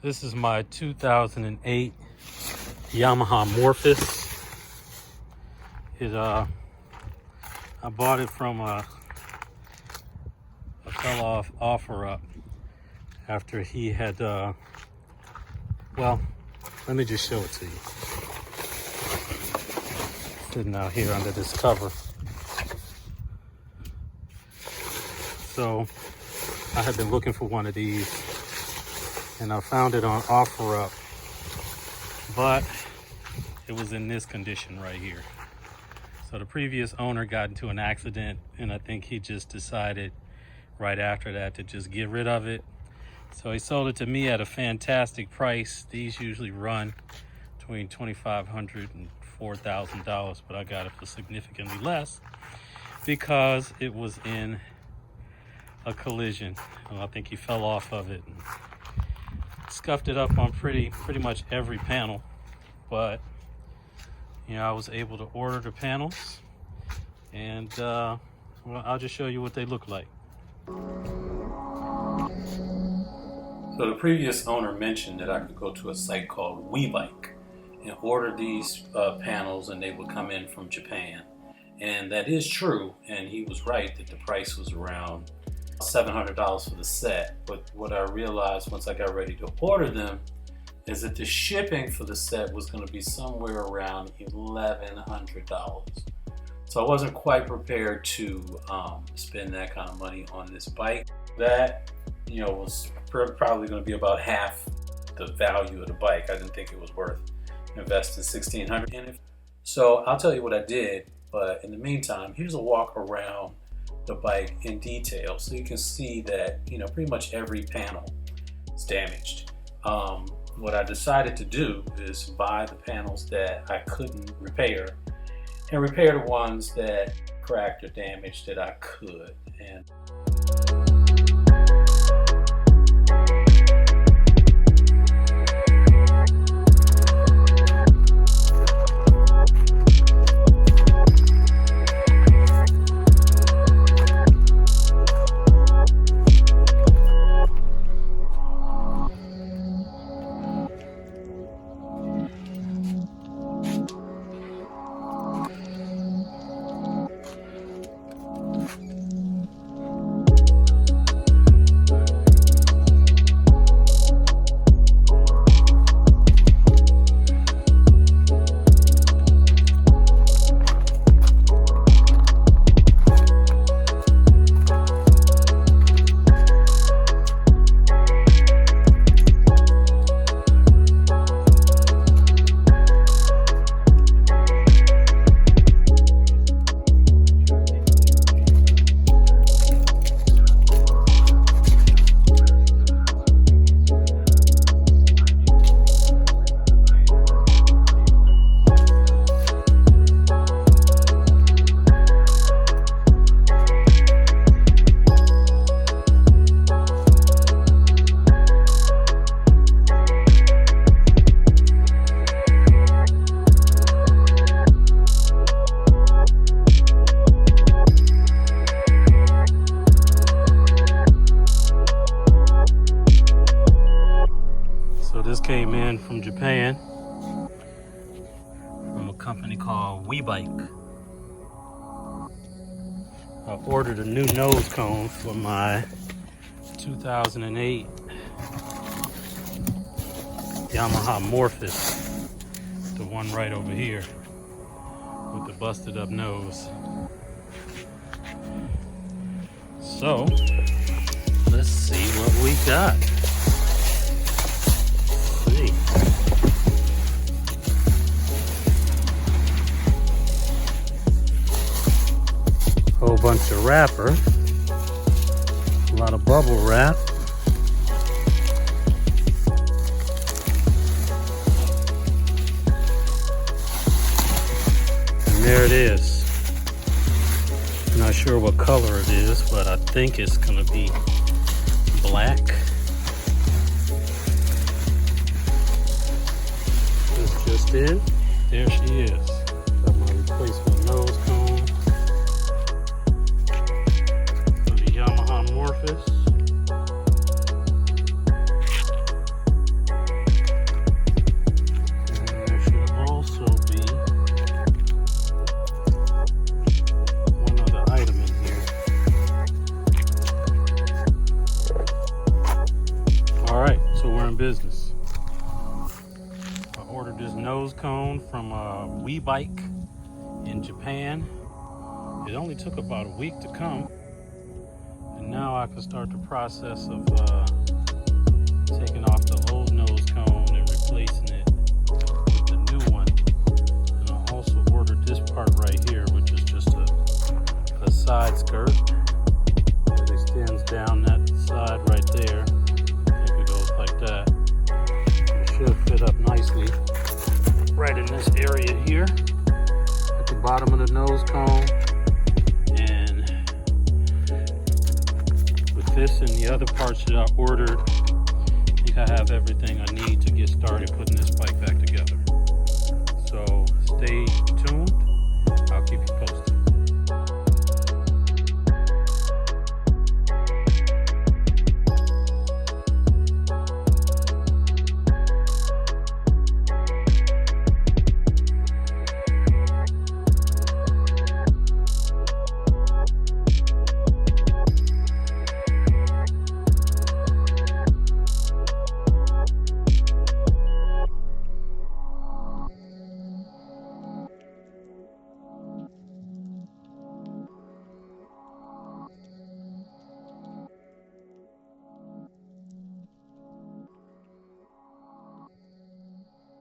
This is my 2008 Yamaha Morphous. I bought it from a fellow off OfferUp after he had, well, let me just show it to you. Sitting out here under this cover. So I had been looking for one of these and I found it on OfferUp, but it was in this condition right here. So the previous owner got into an accident, and I think he just decided right after that to just get rid of it. So he sold it to me at a fantastic price. These usually run between $2,500 and $4,000, but I got it for significantly less because it was in a collision. I think he fell off of it and scuffed it up on pretty much every panel, but you know, I was able to order the panels, and well, I'll just show you what they look like. So the previous owner mentioned that I could go to a site called WeBike and order these panels, and they would come in from Japan. And that is true, and he was right that the price was around $700 for the set. But what I realized once I got ready to order them is that the shipping for the set was going to be somewhere around $1,100. So I wasn't quite prepared to spend that kind of money on this bike. That, you know, was probably going to be about half the value of the bike. I didn't think it was worth investing $1,600 in it. So I'll tell you what I did, but in the meantime, here's a walk around the bike in detail so you can see that, you know, pretty much every panel is damaged. What I decided to do is buy the panels that I couldn't repair and repair the ones that cracked or damaged that I could. And this came in from Japan from a company called WeBike. I ordered a new nose cone for my 2008 Yamaha Morphous, the one right over here with the busted up nose. So let's see what we got. Whole bunch of wrapper, a lot of bubble wrap, and there it is. Not sure what color it is, but I think it's gonna be black. This just in. There she is. Got my replacement nose cone for the Yamaha Morphous. business. I ordered this nose cone from WeBike in Japan. It only took about a week to come, and now I can start the process of taking off the old nose cone and replacing it with the new one. And I also ordered this part right here, which is just a side skirt. It extends down that side right there. If it goes like that, it should fit up nicely right in this area here at the bottom of the nose cone. And with this and the other parts that I ordered, I think I have everything I need to get started putting this bike